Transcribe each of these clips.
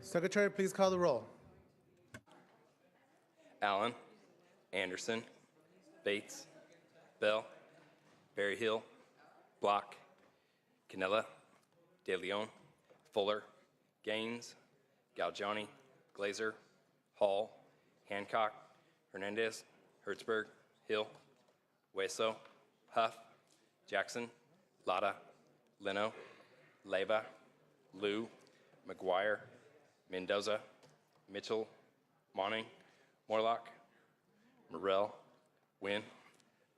Secretary, please call the roll. Allen, Anderson, Bates, Bell, Berryhill, Block, Canella, De Leon, Fuller, Gaines, Galgiani, Glazer, Hall, Hancock, Hernandez, Hertzberg, Hill, Hueso, Huff, Jackson, Latta, Leno, Leyva, Liu, McGuire, Mendoza, Mitchell, Monning, Morlock, Morrell, Wynn,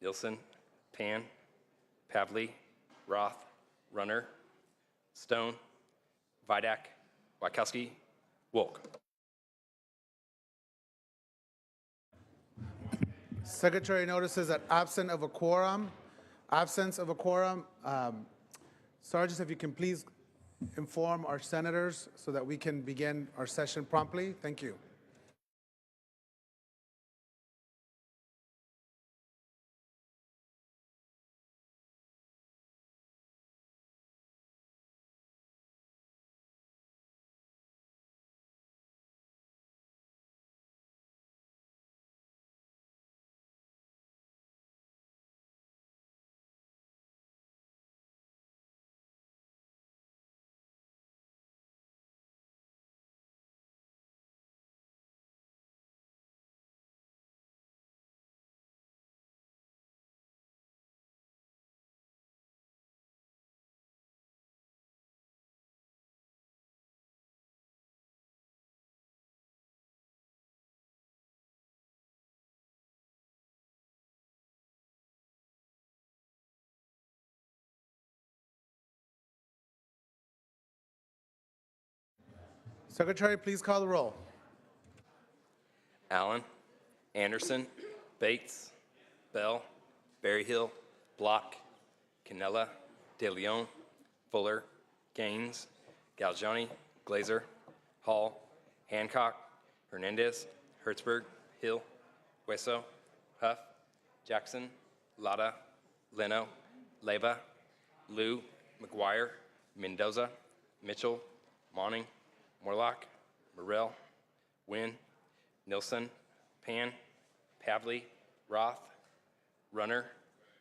Nielsen, Pan, Pavley, Roth, Runner, Stone, Vidak, Wachowski, Wolk. Secretary notices that absence of a quorum, Sergeants, if you can please inform our senators so that we can begin our session promptly. Thank you. Secretary, please call the roll. Allen, Anderson, Bates, Bell, Berryhill, Block, Canella, De Leon, Fuller, Gaines, Galgiani, Glazer, Hall, Hancock, Hernandez, Hertzberg, Hill, Hueso, Huff, Jackson, Latta, Leno, Leyva, Liu, McGuire, Mendoza, Mitchell, Monning, Morlock, Morrell, Wynn, Nielsen, Pan, Pavley, Roth, Runner,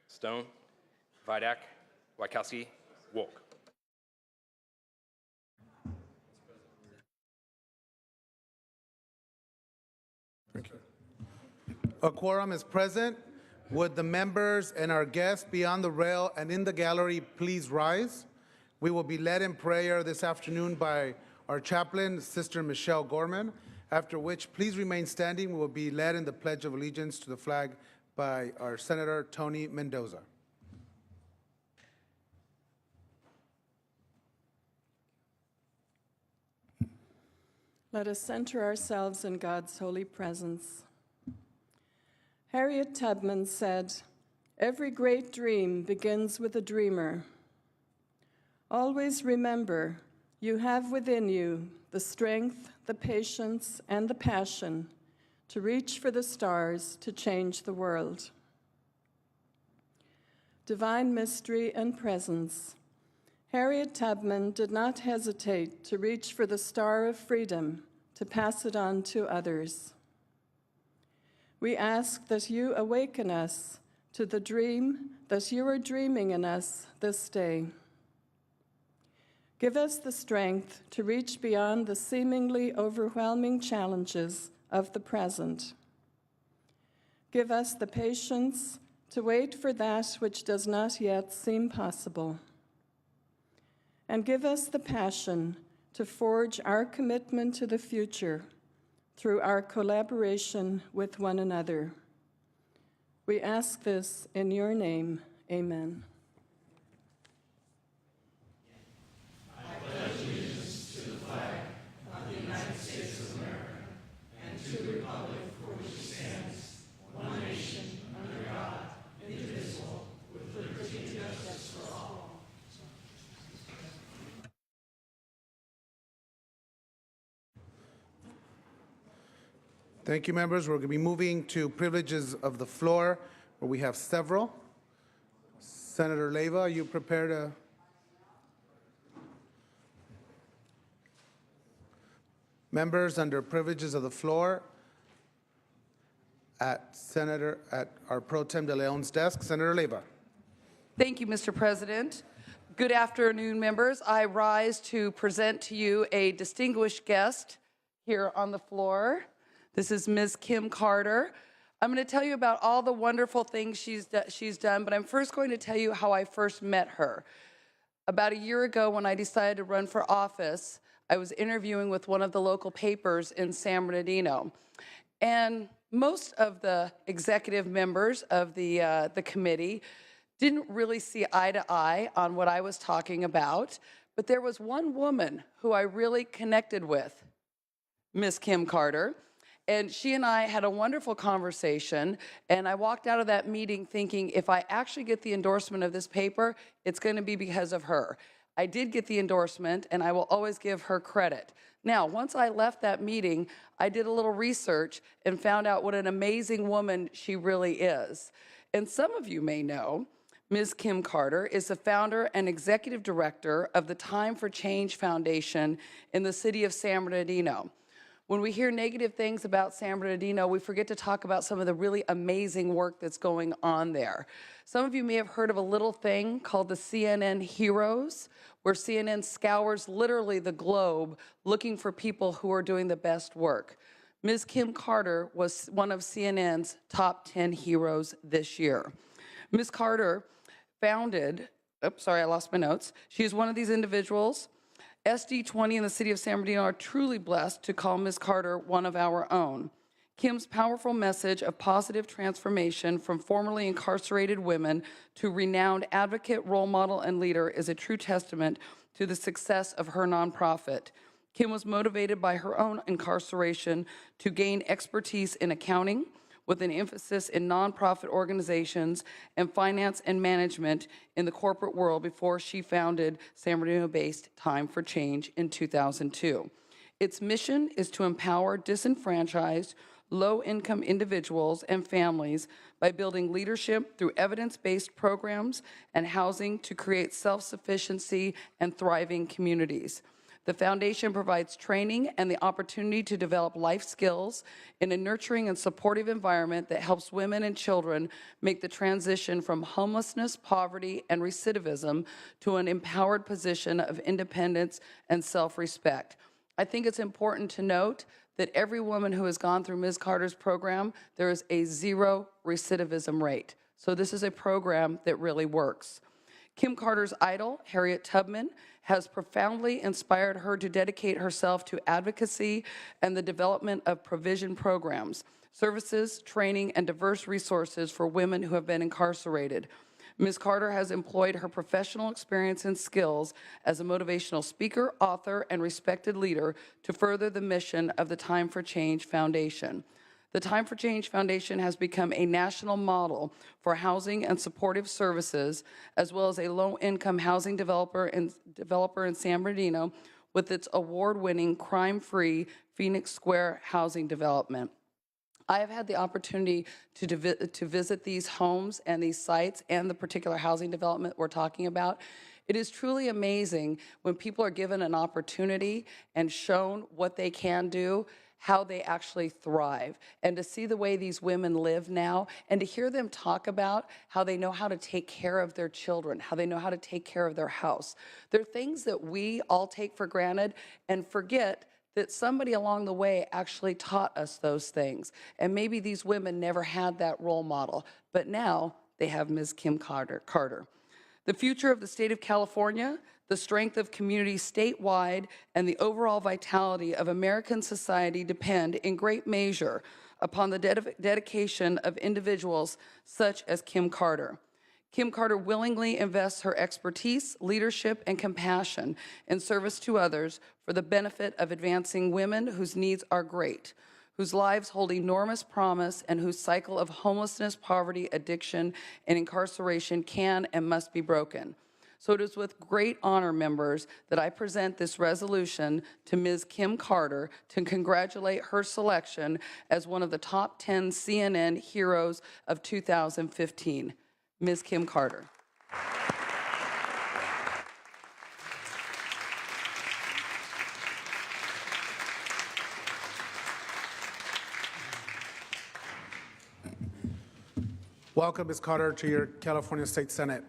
Stone, Vidak, Wachowski, Wolk. Thank you. A quorum is present. Would the members and our guests beyond the rail and in the gallery please rise? We will be led in prayer this afternoon by our chaplain, Sister Michelle Gorman, after which please remain standing. We will be led in the Pledge of Allegiance to the flag by our Senator Tony Mendoza. Let us center ourselves in God's holy presence. Harriet Tubman said, "Every great dream begins with a dreamer. Always remember, you have within you the strength, the patience, and the passion to reach for the stars to change the world." Divine mystery and presence. Harriet Tubman did not hesitate to reach for the star of freedom to pass it on to others. We ask that you awaken us to the dream that you are dreaming in us this day. Give us the strength to reach beyond the seemingly overwhelming challenges of the present. Give us the patience to wait for that which does not yet seem possible. And give us the passion to forge our commitment to the future through our collaboration with one another. We ask this in your name. Amen. Thank you, members. We're going to be moving to privileges of the floor, where we have several. Senator Leyva, are you prepared to? Members, under privileges of the floor, at our Pro Tem de Leon's desk, Senator Leyva. Thank you, Mr. President. Good afternoon, members. I rise to present to you a distinguished guest here on the floor. This is Ms. Kim Carter. I'm going to tell you about all the wonderful things she's done, but I'm first going to tell you how I first met her. About a year ago, when I decided to run for office, I was interviewing with one of the local papers in San Bernardino. And most of the executive members of the committee didn't really see eye to eye on what I was talking about, but there was one woman who I really connected with, Ms. Kim Carter, and she and I had a wonderful conversation, and I walked out of that meeting thinking, if I actually get the endorsement of this paper, it's going to be because of her. I did get the endorsement, and I will always give her credit. Now, once I left that meeting, I did a little research and found out what an amazing woman she really is. And some of you may know, Ms. Kim Carter is the founder and executive director of the Time for Change Foundation in the city of San Bernardino. When we hear negative things about San Bernardino, we forget to talk about some of the really amazing work that's going on there. Some of you may have heard of a little thing called the CNN Heroes, where CNN scours literally the globe looking for people who are doing the best work. Ms. Kim Carter was one of CNN's top 10 heroes this year. Ms. Carter founded, I lost my notes. She is one of these individuals. SD20 in the city of San Bernardino are truly blessed to call Ms. Carter one of our own. Kim's powerful message of positive transformation from formerly incarcerated women to renowned advocate, role model, and leader is a true testament to the success of her nonprofit. Kim was motivated by her own incarceration to gain expertise in accounting, with an emphasis in nonprofit organizations and finance and management in the corporate world before she founded San Bernardino-based Time for Change in 2002. Its mission is to empower disenfranchised, low-income individuals and families by building leadership through evidence-based programs and housing to create self-sufficiency and thriving communities. The foundation provides training and the opportunity to develop life skills in a nurturing and supportive environment that helps women and children make the transition from homelessness, poverty, and recidivism to an empowered position of independence and self-respect. I think it's important to note that every woman who has gone through Ms. Carter's program, there is a 0 recidivism rate. So this is a program that really works. Kim Carter's idol, Harriet Tubman, has profoundly inspired her to dedicate herself to advocacy and the development of provision programs, services, training, and diverse resources for women who have been incarcerated. Ms. Carter has employed her professional experience and skills as a motivational speaker, author, and respected leader to further the mission of the Time for Change Foundation. The Time for Change Foundation has become a national model for housing and supportive services, as well as a low-income housing developer in San Bernardino with its award-winning crime-free Phoenix Square housing development. I have had the opportunity to visit these homes and these sites and the particular housing development we're talking about. It is truly amazing when people are given an opportunity and shown what they can do, how they actually thrive, and to see the way these women live now, and to hear them talk about how they know how to take care of their children, how they know how to take care of their house. They're things that we all take for granted and forget that somebody along the way actually taught us those things. And maybe these women never had that role model, but now they have Ms. Kim Carter. The future of the state of California, the strength of communities statewide, and the overall vitality of American society depend in great measure upon the dedication of individuals such as Kim Carter. Kim Carter willingly invests her expertise, leadership, and compassion in service to others for the benefit of advancing women whose needs are great, whose lives hold enormous promise, and whose cycle of homelessness, poverty, addiction, and incarceration can and must be broken. So it is with great honor, members, that I present this resolution to Ms. Kim Carter to congratulate her selection as one of the top 10 CNN heroes of 2015. Ms. Kim Carter. Welcome, Ms. Carter, to your California State Senate.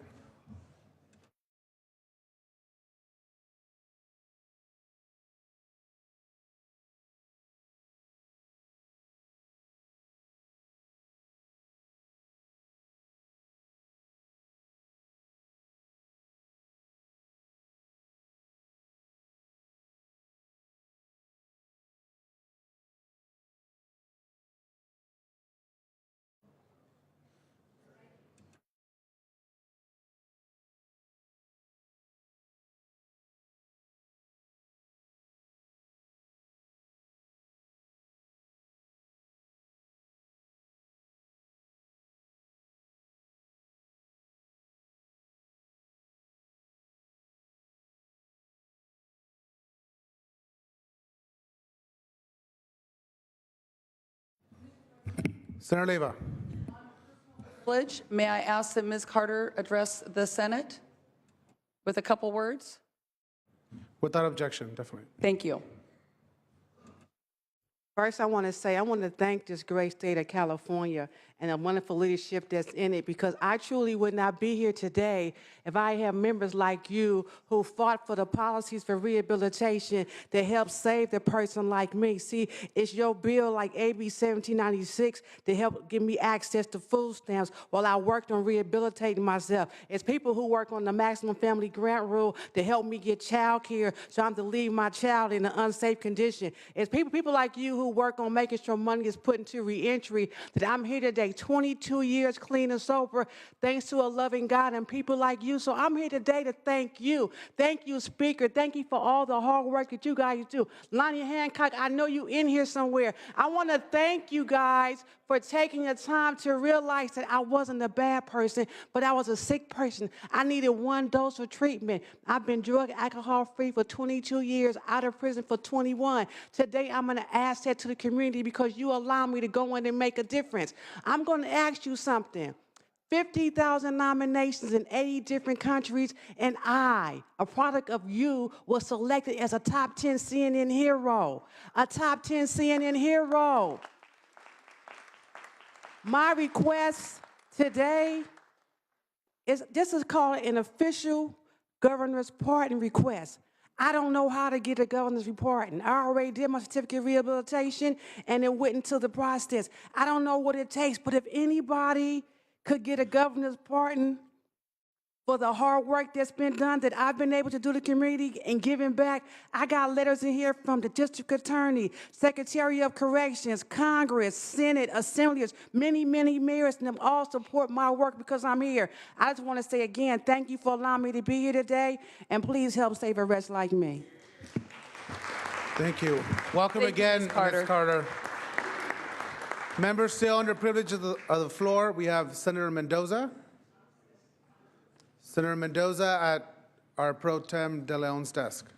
Senator Leyva. May I ask that Ms. Carter address the Senate with a couple words? Without objection, definitely. Thank you. First, I want to thank this great state of California and the wonderful leadership that's in it, because I truly would not be here today if I had members like you who fought for the policies for rehabilitation that help save the person like me. See, it's your bill like AB 1796 to help give me access to food stamps while I worked on rehabilitating myself. It's people who work on the maximum family grant rule to help me get child care so I'm to leave my child in an unsafe condition. It's people like you who work on making sure money is put into reentry that I'm here today, 22 years clean and sober, thanks to a loving God and people like you. So I'm here today to thank you. Thank you, Speaker. Thank you for all the hard work that you guys do. Lonnie Hancock, I know you in here somewhere. I want to thank you guys for taking the time to realize that I wasn't a bad person, but I was a sick person. I needed one dose of treatment. I've been drug, alcohol free for 22 years, out of prison for 21. Today, I'm an asset to the community because you allow me to go in and make a difference. I'm going to ask you something. 50,000 nominations in 80 different countries, and I, a product of you, was selected as a top 10 CNN hero. A top 10 CNN hero. My request today is, this is called an official governor's pardon request. I don't know how to get a governor's pardon. I already did my certificate of rehabilitation and it went into the process. I don't know what it takes, but if anybody could get a governor's pardon for the hard work that's been done, that I've been able to do to the community and giving back. I got letters in here from the district attorney, Secretary of Corrections, Congress, Senate, assemblies, many, many mayors, and them all support my work because I'm here. I just want to say again, thank you for allowing me to be here today, and please help save a wretch like me. Thank you. Welcome Thank you, again, Ms. Carter. Ms. Carter. Members still under privilege of the floor, we have Senator Mendoza. Senator Mendoza at our Pro Tem De Leon's desk.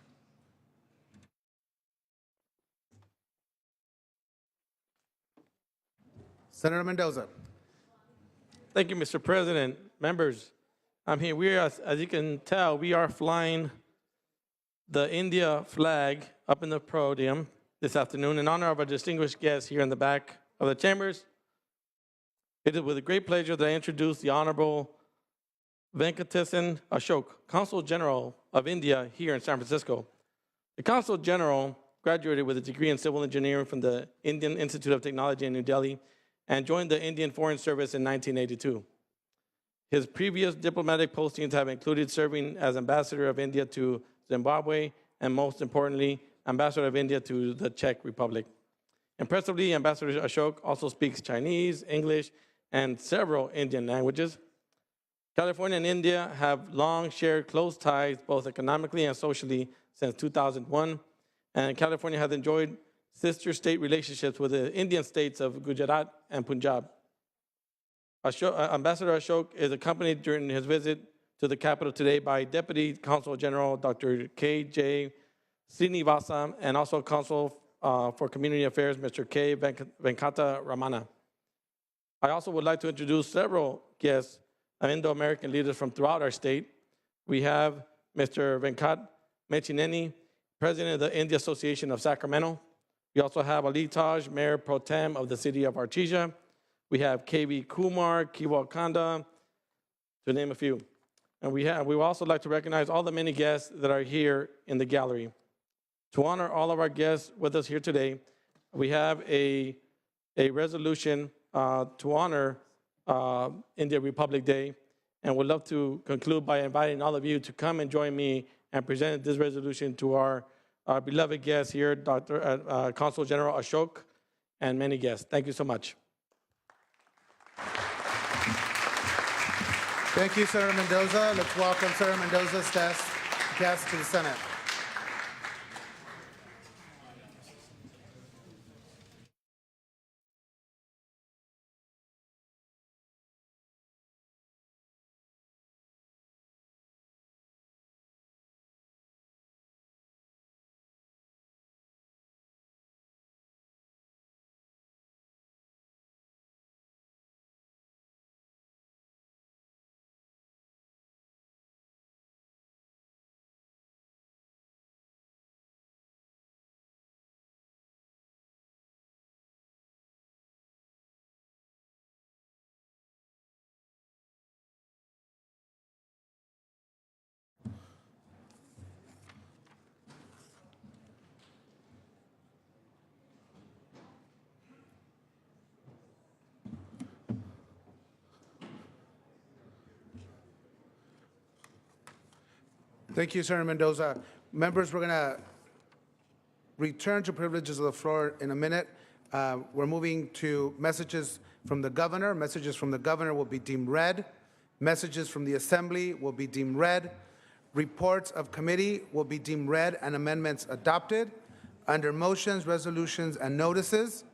Senator Mendoza. Thank you, Mr. President. Members, I'm here. We are, as you can tell, we are flying the India flag up in the podium this afternoon in honor of our distinguished guests here in the back of the chambers. It is with great pleasure that I introduce the Honorable Venkatesan Ashok, Consul General of India here in San Francisco. The Consul General graduated with a degree in civil engineering from the Indian Institute of Technology in New Delhi and joined the Indian Foreign Service in 1982. His previous diplomatic postings have included serving as Ambassador of India to Zimbabwe and, most importantly, Ambassador of India to the Czech Republic. Impressively, Ambassador Ashok also speaks Chinese, English, and several Indian languages. California and India have long shared close ties, both economically and socially, since 2001, and California has enjoyed sister state relationships with the Indian states of Gujarat and Punjab. Ambassador Ashok is accompanied during his visit to the capital today by Deputy Consul General Dr. K.J. Srinivasa and also Consul for Community Affairs, Mr. K. Venkata Ramana. I also would like to introduce several guests, Indo-American leaders from throughout our state. We have Mr. Venkat Mechineni, President of the India Association of Sacramento. We also have Ali Taj, Mayor Pro Tem of the city of Artesia. We have KB Kumar, Kiwal Kanda, to name a few. And we would also like to recognize all the many guests that are here in the gallery. To honor all of our guests with us here today, we have a resolution to honor India Republic Day, and would love to conclude by inviting all of you to come and join me and present this resolution to our beloved guests here, Consul General Ashok, and many guests. Thank you so much. Thank you, Senator Mendoza. Let's welcome Senator Mendoza's guest to the Senate. Thank you, Senator Mendoza. Members, we're going to return to privileges of the floor in a minute. We're moving to messages from the governor. Messages from the governor will be deemed read. Messages from the assembly will be deemed read. Reports of committee will be deemed read and amendments adopted. Under motions, resolutions, and notices,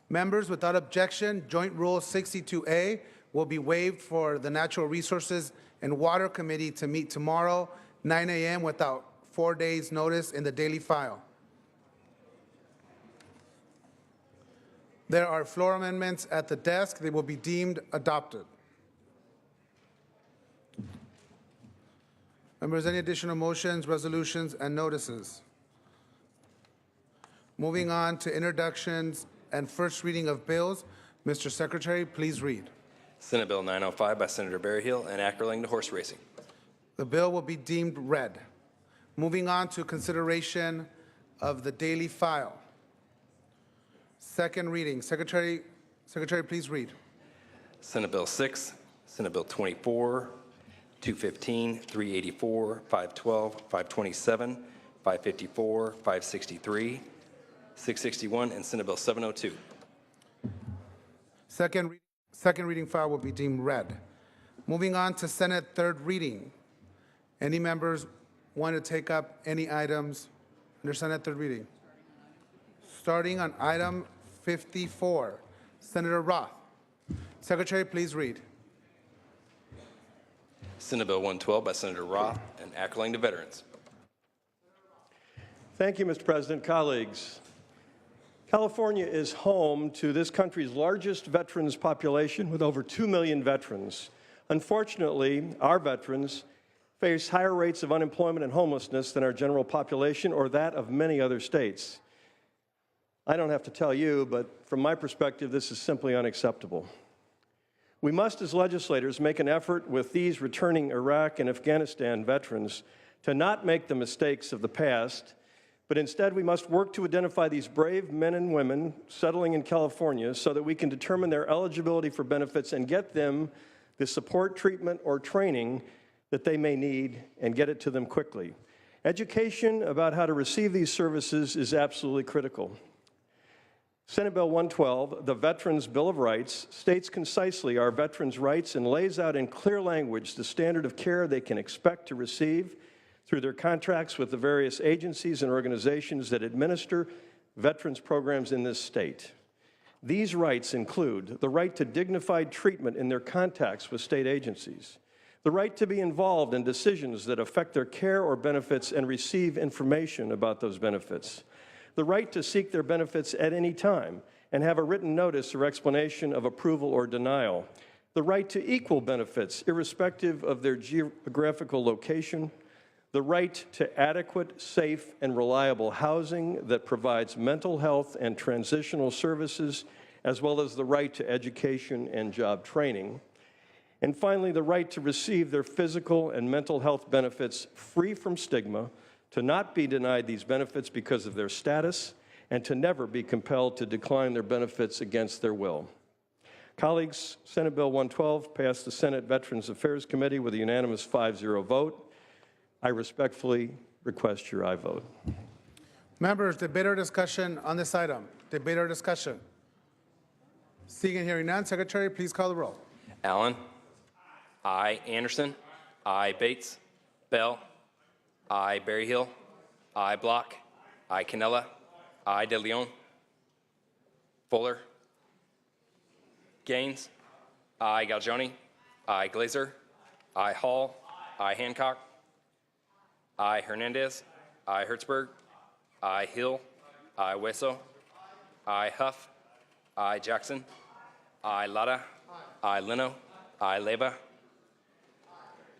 members, without objection, Joint Rule 62A will be waived for the Natural Resources and Water Committee to meet tomorrow, 9 a.m. without 4 days' notice in the daily file. There are floor amendments at the desk. They will be deemed adopted. Members, any additional motions, resolutions, and notices? Moving on to introductions and first reading of bills. Mr. Secretary, please read. Senate Bill 905 by Senator Berryhill, enacting to horse racing. The bill will be deemed read. Moving on to consideration of the daily file. Second reading. Secretary, please read. Senate Bill 6, Senate Bill 24, 215, 384, 512, 527, 554, 563, 661, and Senate Bill 702. Second reading file will be deemed read. Moving on to Senate third reading. Any members want to take up any items under Senate third reading? Starting on item 54, Senator Roth. Secretary, please read. Senate Bill 112 by Senator Roth, enacting to veterans. Thank you, Mr. President. Colleagues, California is home to this country's largest veterans population with over 2 million veterans. Unfortunately, our veterans face higher rates of unemployment and homelessness than our general population or that of many other states. I don't have to tell you, but from my perspective, this is simply unacceptable. We must, as legislators, make an effort with these returning Iraq and Afghanistan veterans to not make the mistakes of the past, but instead we must work to identify these brave men and women settling in California so that we can determine their eligibility for benefits and get them the support, treatment, or training that they may need and get it to them quickly. Education about how to receive these services is absolutely critical. Senate Bill 112, the Veterans Bill of Rights, states concisely our veterans' rights and lays out in clear language the standard of care they can expect to receive through their contracts with the various agencies and organizations that administer veterans programs in this state. These rights include the right to dignified treatment in their contacts with state agencies, the right to be involved in decisions that affect their care or benefits and receive information about those benefits, the right to seek their benefits at any time and have a written notice or explanation of approval or denial, the right to equal benefits irrespective of their geographical location, the right to adequate, safe, and reliable housing that provides mental health and transitional services, as well as the right to education and job training. And finally, the right to receive their physical and mental health benefits free from stigma, to not be denied these benefits because of their status, and to never be compelled to decline their benefits against their will. Colleagues, Senate Bill 112 passed the Senate Veterans Affairs Committee with a unanimous 5-0 vote. I respectfully request your aye vote. Members, debate or discussion on this item? Debate or discussion? Seeing and hearing none, Secretary, please call the roll. Allen. Aye. Anderson. Aye. Bates. Bell. Aye. Berryhill. Aye. Block. Aye. Canella. Aye. De Leon. Fuller. Gaines. Aye. Galgioni. Aye. Glazer. Aye. Hall. Aye. Hancock. Aye. Hernandez. Aye. Hertzberg. Aye. Hill. Aye. Hueso. Aye. Huff. Aye. Jackson. Aye. Lara. Aye. Leno. Aye. Leyva.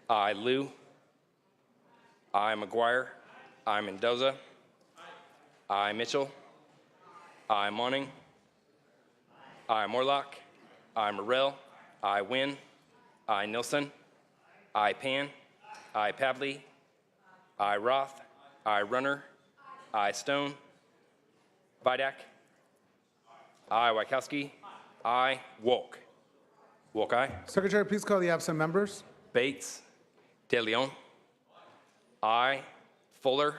Aye. Liu. Aye. McGuire. Aye. Mendoza. Aye. Mitchell. Aye. Monning. Aye. Morlock. Aye. Morrell. Aye. Wynn. Aye. Nilsson. Aye. Pan. Aye. Pavley. Aye. Roth. Aye. Runner. Aye. Stone. Vidak. Aye. Wachowski. Aye. Wolk. Wolk, aye. Secretary, please call the absent members. Bates. De Leon. Aye. Fuller.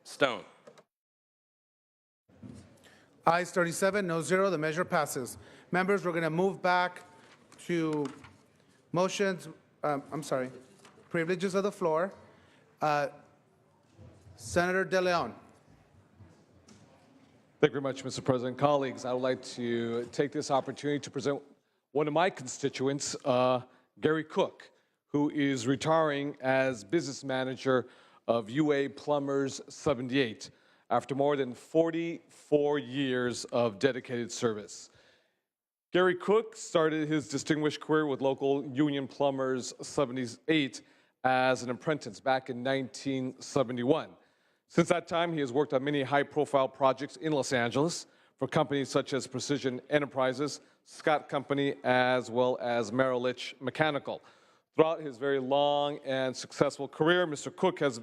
Stone. Ayes 37, no 0. The measure passes. Members, we're going to move back to motions, privileges of the floor. Senator De Leon. Thank you very much, Mr. President. Colleagues, I would like to take this opportunity to present one of my constituents, Gary Cook, who is retiring as business manager of UA Plumbers 78 after more than 44 years of dedicated service. Gary Cook started his distinguished career with local Union Plumbers 78 as an apprentice back in 1971. Since that time, he has worked on many high-profile projects in Los Angeles for companies such as Precision Enterprises, Scott Company, as well as Merrill Lynch Mechanical. Throughout his very long and successful career, Mr. Cook has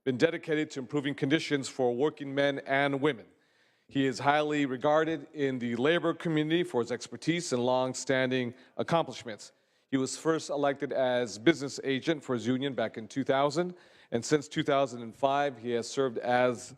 been dedicated to improving conditions for working men and women. He is highly regarded in the labor community for his expertise and long-standing accomplishments. He was first elected as business agent for his union back in 2000, and since 2005, he has served as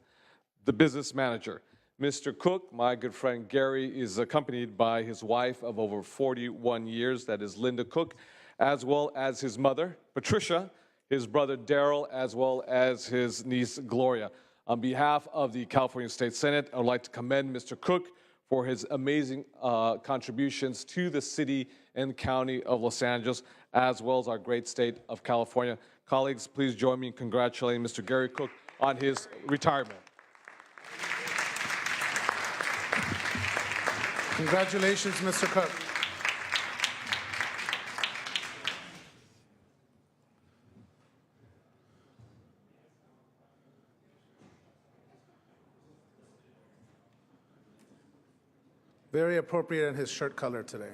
the business manager. Mr. Cook, my good friend Gary, is accompanied by his wife of over 41 years, that is Linda Cook, as well as his mother, Patricia, his brother Daryl, as well as his niece Gloria. On behalf of the California State Senate, I would like to commend Mr. Cook for his amazing contributions to the city and county of Los Angeles, as well as our great state of California. Colleagues, please join me in congratulating Mr. Gary Cook on his retirement. Congratulations, Mr. Cook. Very appropriate in his shirt color today.